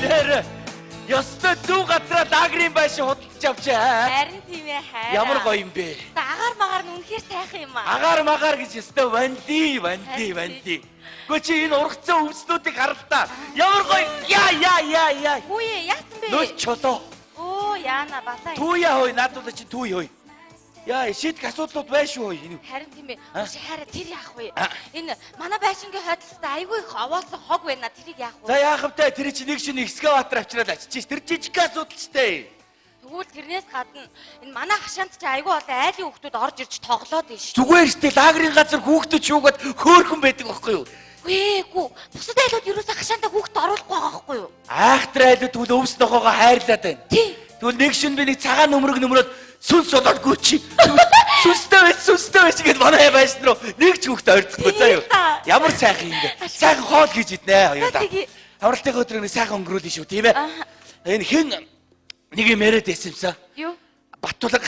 Нэр ёстой зүүн газраа лагрын байшин худалдаж авчаа. Харин тийм ээ хайр. Ямар гоё юм бэ? Агаар магаар нь үнэхээр сайхан юм аа. Агаар магаар гэж ёстой ванди. Гү чи энэ ургацсан өвснүүдийг харалтаа. Ямар гоё. Яа. Хүүе яасан бэ? Нөөц чолоо. Оо яана балаа. Түүя хой надад чи түүй хой. Яа шийдэх асуудлууд байшгүй хой. Харин тийм ээ. Өш хараа тэр яах вэ? Энэ манай байшингийн хойдлолтой айгүй их овоолсон хог байна. Тэрийг яах вэ? За яах вэ? Тэр чи нэг шинэ экскаватор авчираад ачиж. Тэр жижиг асуудал ч дээ. Тэгвэл тэрнээс гадна энэ манай хашаанд чи айгүй олон айлын хүүхдүүд орж ирж тоглоод байна шүү. Зүгээр ч дээ лагрын газар хүүхдүүд шүүгээд хөөхөн байдаг байхгүй юу? Үгүй. Бусад айлууд юусаа хашаандаа хүүхд оруулахгүй байгаа байхгүй юу? Айхтар айлууд тэгвэл өвс нохоогоо хайрлаад байна. Тий. Тэгвэл нэг шин би нэг цагаан нөмрөд сүнс болоод гүчи. Сүнстэй байж гээд манай байшин руу нэг ч хүүхд ойрцохгүй заа юу. Ямар сайхан юм бэ? Сайхан хоол хийж иднэ хоёулаа. Авралтын өдрийг сайхан өнгөрүүлнэ шүү тийм ээ. Энэ хэн нэг юм яриад байсан. Юу? Батулга.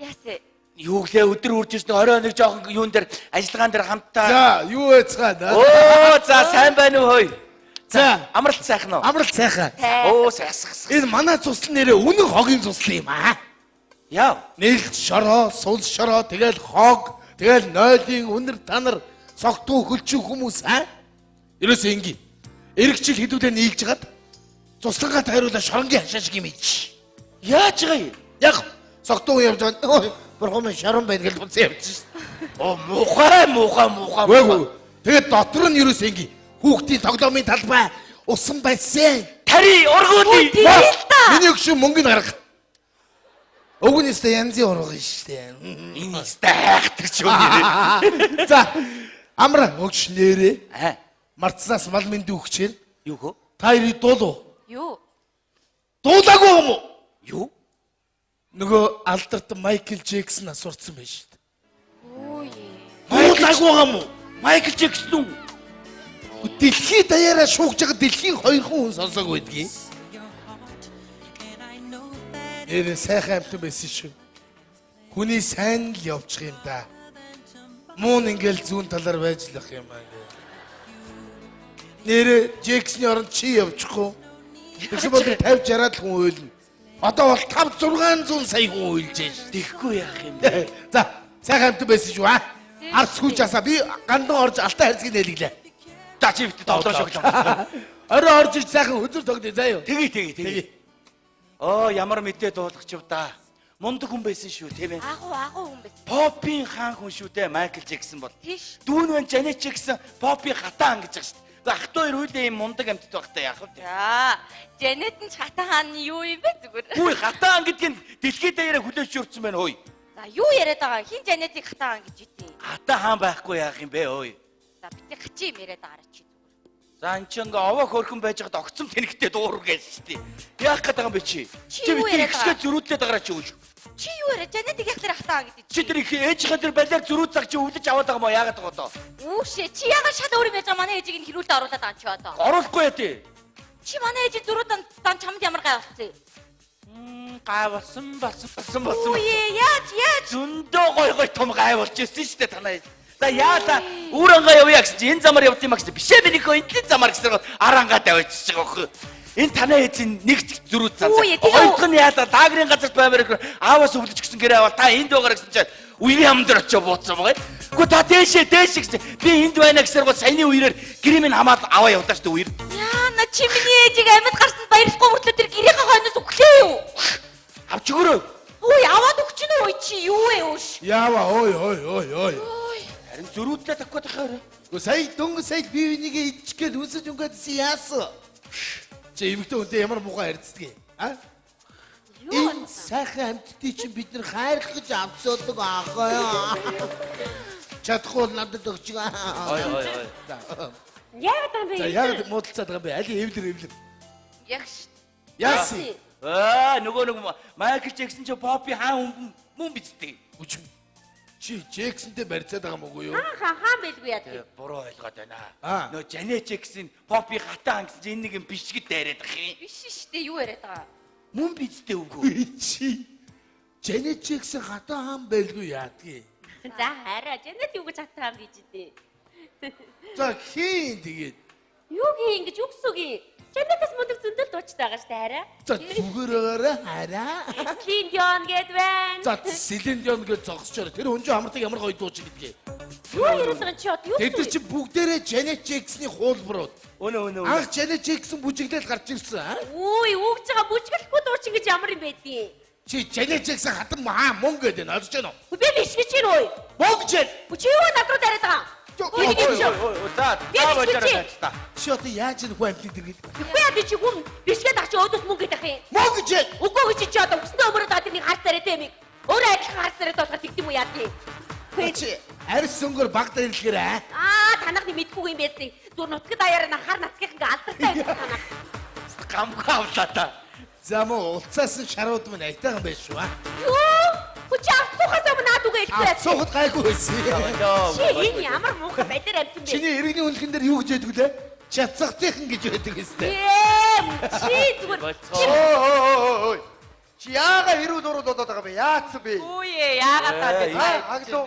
Яасэ? Юу гэлээ өдөр үрж ирсэн орой нэг жоохон юун дээр ажиллагаан дээр хамтаа. За, юу яцгаана? Оо, за сайн байна уу хөөе. За, амралт сайхан уу? амралт сайхан. Оо, сайхан. Энэ манай цуслан нэрээ үнэн хогийн цуслан юм аа. Яа. Нээлт шороо, сул шороо, тэгэл хог, тэгэл нойлын үнэр танар согтуу хөлчүү хүмүүс аа. Ерөөсөө ингийн. Эрэгчил хэдүүлээ нийлж гаад цуслангаа тайруулаа шоронгийн хашаа шиг юм ич. Яаж байгаа юм? Яг согтуу явж байгаа. Бурхан шорон байна гэж буцаа явчих. Оо, муухай. Үгүй. Тэгээд дотор нь ерөөсөө ингийн. Хүүхдийн тоглоомын талбай усан байсан. Тари ургуулъя. Миний өгшөө мөнгөнд гарга. Өгнөстэй янзын урган штэ. Энэ ихтэй хайхтар ч юм нэрээ. За, амра өгш нэрээ. Марцнаас мал мэндэ өгчээр. Юу хөө? Та ирээ дуулуу. Юу? Дуулаагүй юм уу? Юу? Нөгөө алдарт Майкл Джексон асуурсан байж штэ. Ой. Дуулаагүй юм уу? Майкл Джексон уу? Дэлхий даяараа шуугж байгаа дэлхийн 2 хүн сонсоог байдгийг. Энэ сайхан амт байсан шүү. Хүний сайн л явчих юм да. Муун ингээл зүүн талаар байж лах юм аа. Нэр Джексны оронд чи явчихгүй. Тэгсэн бол 50 60 хүн уйлна. Одоо бол 5 600 сая хүн уйлж байна. Тэхгүй яах юм бэ? За, сайхан амт байсан шүү аа. Арц хүч асаа би гандан орж алтай харьцгийг нээлглээ. За чи бит тоглоо шоглоо. Орой орж ич сайхан хөзөр тогтъё заа юу. Тгий. Оо ямар мэдээ дуулах ч юм да. Мундаг хүн байсан шүү тийм ээ. Агуу хүн байсан. Попын хаан хүн шүү дээ Майкл Джексон бол. Тийш. Дүүн мэн Жанет Джексон попын хатаан гэж байгаа шүү дээ. Ах 2 үеийн юм мундаг амьтд багтаа яах вэ? За, Жанет нь хатаа хаан юу юм бэ зүгээр? Хүй хатаан гэдгийг дэлхийд даяараа хүлээж өрцөн байна хөөе. За, юу яриад байгаа? Хин Жанетыг хатаа хаан гэж үтээ. Хатаа хаан байхгүй яах юм бэ хөөе. За, битгий хачи юм яриад байгаа чи. За эн чинь ингээ овоо хөрхөн байж байгаад огцом тэнэгтэй дуур гэж шүү дээ. Яах гээд байгаа юм бэ чи? Чи юу яриад байгаа? Ихсгээ зөрүүдлээд байгаа чи үгүй. Чи юу яриад Жанетыг яг тэр хатаа хаан гэдэг Чи тэр их ээжийнхээ тэр балиар зөрүүд цаг чи өвлөж аваад байгаа мó яагаад байгаа доо? Үүшээ чи яга шал өөр юм яаж байгаа манай ээжийг нь хэрүүлдэ оруулаад байгаа чи одоо. Оруулахгүй яа тий. Чи манай ээжийн зөрүүдэнд дан чамд ямар гай болсон? Гай болсон. Үе яаж Зөндөө гой том гай болж ирсэн шүү дээ танаа. За яалаа үүрэнгээ явъя гэсэн чи энэ замаар явт юм а гэсэн бишээ би нэг энэ замаар гэсэн арангаа давчихж байгаа хөө. Энэ танаа эзэн нэг зөрүүд цаасан. Хоёрдох нь яалаа лагрын газарт баймаар ааваас өвлөж гисэн гэрээ аваад та энд байгаа гэсэн чинь Уильям дээр очиж бууцсан байгаа. Гэхдээ та дээшээ гэсэн би энд байна гэсэн гол саяны үерээр гэрээ минь хамаад аваа явдаа шүү дээ үер. Яна чи миний ээжийг амьд гарсанд баярлахгүй мөртлөө тэр гэрийнхээ хойноос өглөө юу? Авч өгөрөө. Ой аваад өгч нь ой чи юу вэ өөш? Яава ой. Харин зөрүүдлээ таггүй тахаар. Гэхдээ сая дөнгө сая би энийг идчихгээл үсэж өнгөдсөн яасан. Чи эмэгтэй хүнтэй ямар муухай харьцдаг аа? Энэ сайхан амьтдыг чинь бид нар хайрлах гэж авцаадаг аахаа. Чадахгүй надад өгч байгаа. Ой. Яагаад юм бэ? За яг муудалцаад байгаа юм бэ? Али эвлэр. Ягш. Яасан? Нөгөө Майкл Джексон ч попи хаан хүн бицтэй. Үгүй. Чи Джексонтэй барьцаад байгаа мó юу? Хаан байлгүй яа тий. Буруу ойлгоод байна. Нөө Жанет Джексон попи хатаан гэсэн чинь энэ нэг юм бишгэд дайраад ах юм. Биш шүү дээ юу яриад байгаа. Мөн бицтэй үгүй. Чи Жанет Джексон хатаа хаан байлгүй яадгийг. За хараа Жанет юу гэж хатаа хаан бийж дээ. За хийн тэгээд. Юу гээ ингэж үгс үгүй. Жанетас мундаг зөндөл дуучтай байгаа штэ хараа. За зүгээр байгаарай хараа. Линдион гэд байна. За Селендион гэж зогсчоор тэр хүн чинь хамардаг ямар гоё дууч гэдгийг. Юу яриад байгаа чи одоо юу? Тэд нар чи бүгдээрээ Janet Jackson-ы хуулбарууд. Өнөө. Анх Janet Jackson бүжиглэл гарч ирсэн аа. Үй үгж байгаа бүжгэлэхгүй дуучин гэж ямар юм байдгийг. Чи Janet Jackson хатан мөн гэдэг нь ойлгож байна уу? Би биш гэж чинь үй. Мөн гэж. Чи юу надруу дараад байгаа? За. Чи одоо яаж нэг хүн амтлаг дэргээд. Үгүй яа би чи хүн бишгээд ах чи өөдөөс мөнгө гэдэг юм. Мөн гэж. Үгүй гэж чи одоо өснөө өмөрөд гадны нэг харц царай тэмиг. Өөрөө адилхан харц царайд болохоор тэгдэм үү яа тий. Чи арьс өнгөр багтаа ирлэхээр Танахны мэдгүй юм байсан. Зүр нутгад аяараа нахаар нацгийнх ингээ алдартай байсан танах. Гамгүй авлаа та. за мөн улцаас нь шарууд мань айтайхан байж шүү аа. Юу? Хүч авцухаас өмнө наад үгээ хэлсэн. Авцуухад гайгүй байсан. Чи энэ ямар муухай байдлаар амьсан бэ? Чиний иргэний үнэлхэн дээр юу гэж яддаг лээ? Чацгатынхан гэж байдаг юмстэй. Чи зүгээр Ой. Чи яага хэрүүл урууд болоод байгаа бэ? Яатсан бэ? Үе яагаад таа бэ? Аглуу.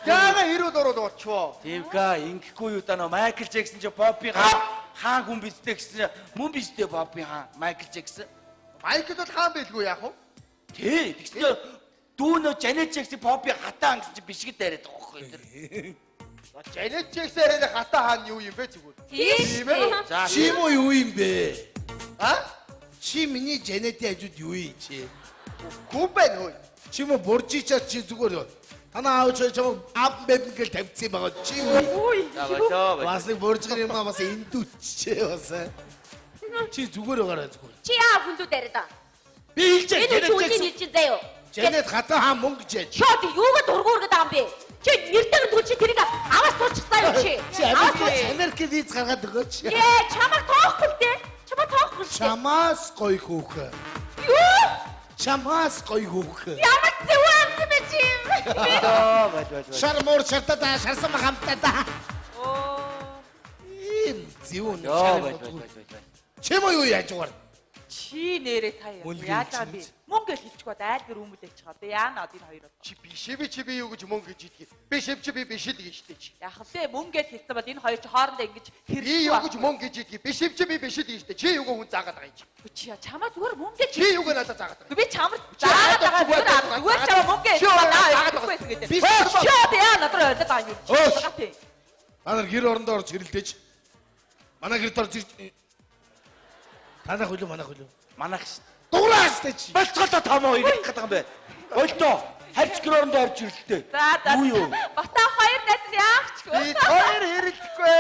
Яага хэрүүл урууд болчихвоо. Тимка ингэхгүй юу та нөө Майкл Джексон ч Бобби хаан хүн бистэй гэсэн мөн бистэй Бобби хаан Майкл Джексон. Майкл бол хаан байлгүй яах вэ? Тий, тэгснээр дүүнөө Janet Jackson Bobbi хатаа гэсэн чи бишгэд яриад байгаа байхгүй тэр. Janet Jackson-ээр хата хаан юу юм бэ зүгээр? тийм ээ. За Чи мо юу юм бэ? А? Чи миний Janet-ийн хажууд юу юм чи? Хүн байна хөөе. Чи мо боржичаа чи зүгээр танаа аав чам ап бэбгэл тавьчихсан байгаа чи. за бачаа. Бас нэг боржгэр юм бас эндүчээ бас. Чи зүгээр байгаарай зүгээр. Чи яа хүндүү дараад. Би хэлж Энэ Janet үгүй Jackson. нэлж заяо. Janet хатаа хаан мөн гэж яаж. Шот юугаа дургуургаад байгаа юм бэ? Чи нэрдэг түл чи тэрийг аваас туучихсан юу чи? Чи Америк виз гаргаад өгөөч. Чамаг тоохгүй те. Чамаг тоохгүй шүү. Чамаас гоё хөөх. Юу? Чамаас гоё хөөх. Ямар зөв юм бэ чи? Бачаа. Шармор шартаа шарсан хамтаа да. Ийм зөв нэг Яа шар. бачаа. Чи мо юу яаж угаар? Чи нэрээ таяа. Мөнгө Яалаа хэлчихсэн би. биз? Мөнгө л хэлчих бод айл гэр хүмүүлээ чих одоо яана одоо энэ хоёр. Чи би юу гэж мөн гэж идэх. Биш би биш л гэж штэ чи. Яах вэ? Мөнгө л хэлсэн бол энэ хоёр чи хоорондоо ингэж Би юу гэж мөн гэж идэх. Биш би биш л гэж штэ. Чи юугаа хүн заагаад байгаа юм чи? чи чамаа зүгээр мөнгө л Чи юугаа надад заагаад байгаа? би чамд заагаад байгаа зүгээр чамаа мөнгө Чи заагаад хэлсэн байгаа. гэдэг. Би Чи одоо яа надад ойлоод байгаа юм. Өөш. Манай гэр орондоо орж хэрэлдэж. Манай гэрд орж ирж танах хөлөө манах хөлөө. Манайх ш. Дуграастай чи. Болцоолоо томоо ирэх гэдэг юм бэ. Болтоо. Харьц гөрөндөө орж ирлээ. За Юу юу? Бата хоёр найз нь яах ч би хоёр хэрэлдэхгүй.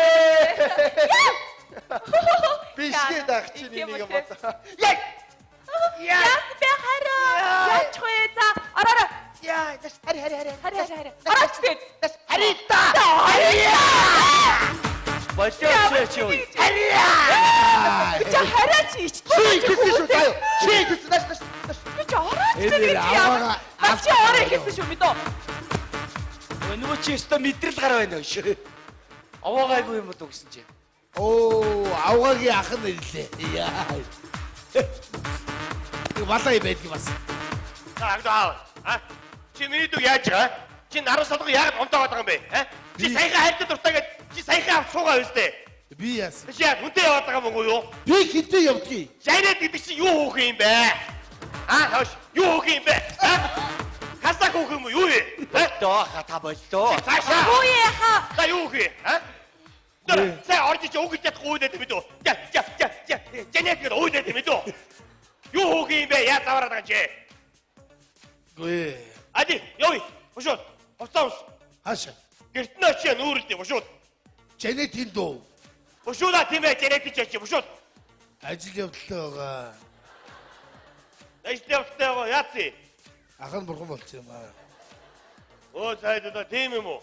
Биш гэдэг чи нэг юм бата. Яг. Яас бэ хараа. Яач вэ за араа. Яа, дэс хари. Араач тэгээд. Харита. Болтоо чи юу? Чи хараач ич. Чи гэсэн шүү таа. Чи гэсэн даш. Би ч араач Энэ тэгээд аваага яа. Чи орой хэлсэн шүү мэдөө. Нөгөө чи өстө мэдрэл гараа байна шүү. Аваагайгүй юм уу гэсэн чи. Оо, аваагийн ах нь ирлээ. Яа. Тэг балай байдгийг бас. Агдаа. Чи миний дүү яаж байгаа? Чи наран солго яг онтоогоод байгаа юм бэ? Чи саяхан хайртай дуртай гэж чи саяхан авч суугаа өстэй. Би яасан. Чи яг хүнтэй яваад байгаа мөн үү юу? Би хинтээ явдгийг. Жайнад гэдэг чи юу хөөх юм бэ? Хөөш, юу хөөх юм бэ? Хасаа хөөх юм уу юу вэ? Болтоо хата болтоо. Цаашаа. Юу яха. За юу хөөх юм? Тэр сая орж чи өгөж чадахгүй үү гэдэг үү? Жайнад гэдэг үү гэдэг үү? Юу хөөх юм бэ? Яа завараад байгаа чи? Гүй. Ади, ёо. Бошоо. Оцоос. Хаша. Гэртнөө чи нүүрэлдэ бошоо. Janet-ийн дуу. Бошоола тийм ээ Жайнад чи бошоо. Ажил явдалтай байгаа. Эстевтэйго яатси. Ах нь бурхан болчихсон юм аа. Оо сайдаа тийм юм уу?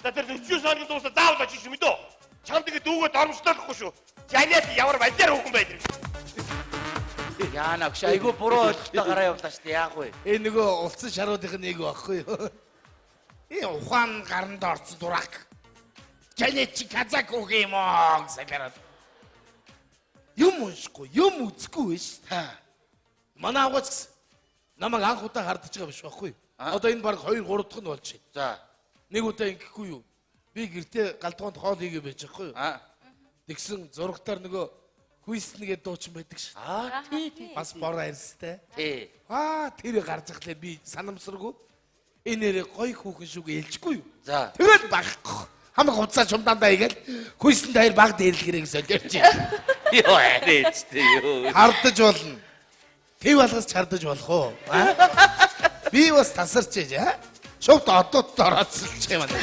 Тэр 40 сарын дуусаа заавал очиж мэдөө. Чамд ингэ дүүгээ дормжлоохгүй шүү. Жаниад ямар балиар хөөхөн байдаг. Яа нагш айгу буруу ойлголтоо гараа явуулаа шүү дээ. Яах вэ? Энэ нөгөө улцсан шаруудын нэг багхгүй юу? Ухаан гаранд орсон дурак. Janet чи казак үг юм аа гэсэн гараад. Юм уншихгүй, юм үзэхгүй биш. Манай авгаач гэсэн. Намайг анх удаа хардж байгаа биш байхгүй юу? Одоо энэ баг 2 3 дахь нь болж байна. За. Нэг удаа ингэхгүй юу? Би гэртээ галтгоонд хоол хийгээ байж байхгүй юу? Тэгсэн зургатаар нөгөө хүйснэгээ дуучин байдаг ш. тий. Бас бор арьстай. Тий. Тэр гарч ихлээр би санамсаргүй. Энэ нэрээ гой хүүхэн шүүг ээлжгүй юу? За. Тэгэл багхгүй. Хамаг хуцаа чумдаандаа игээл хүйсэнд хоёр баг дээрлэхэрэг солиорч. Йоо арайчтэй юу. Хардаж болно. Тэв алгас чардаж болох уу? Би бас тасарч яа. Шовт одууд орооцолч юм байна.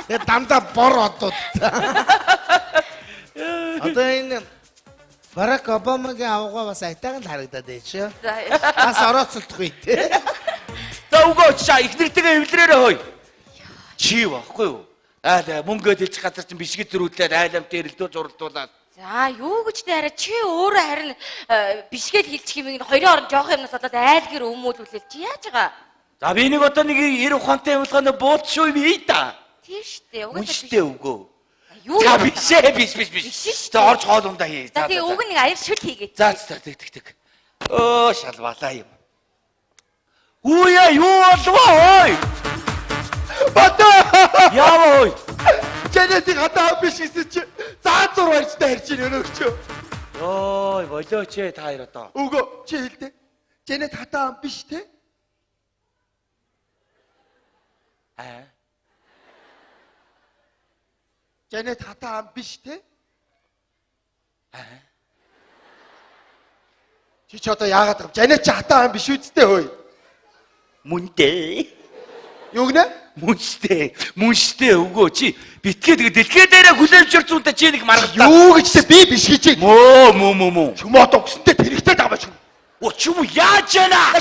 Тэгээ дандаа бор одууд. Одоо энэ Барак Обамагийн авгаа бас айтайхан л харагдаад байна шүү. Бас орооцолдохгүй те. За үгүй чаа их нэртэйгээ эвлэрээрээ хөөе. Чи баггүй юу? Мөнгөө дэлчих газар чинь бишгэд зөрүүлээд айлам дээрэлдөө зуралдуулаад. За юу гэж тэ хараа чи өөрөө харин бишгээд хилчих юм ин хоёрын орон жоох юмнаас болоод айлгэр өмүүлүүлэл чи яаж байгаа? За би нэг одоо нэг 90 ухаантай явуулгааны бууд шүү бий та. Тийм штэ. Үнштэй үгүй. Юу? За бишээ биш. Биш шүү. За орж хоолундаа хий. За тэгээ уг нэг аяр шүл хийгээд. За тэг. Шалвалаа юм. Үе юу болов ой? Бата! Яа ой? Жэнэтийн хатаа биш гэсэн чи заа зур барьжтай харж ийн өнөөгч. Ой, болооч та хоёр одоо. Үгүй чи хэлдэ. Жэнэт хатаа биш те? Жэнэт хатаа биш те? Чи ч одоо яагаад юм? Жэнэт чи хатаа биш үсттэй хөөе. Мунтэй. Юу гэнэ? Мунштэй үгүй чи битгээ тэгээ дэлхээ дээрээ хүлээж ирцүүнтэй чи нэг маргалтаа. Юу гэж те би биш гэж. Мөө. Чумоо тогсонтэй тэрэгтэй даа бач. Оо чүм яаж яана?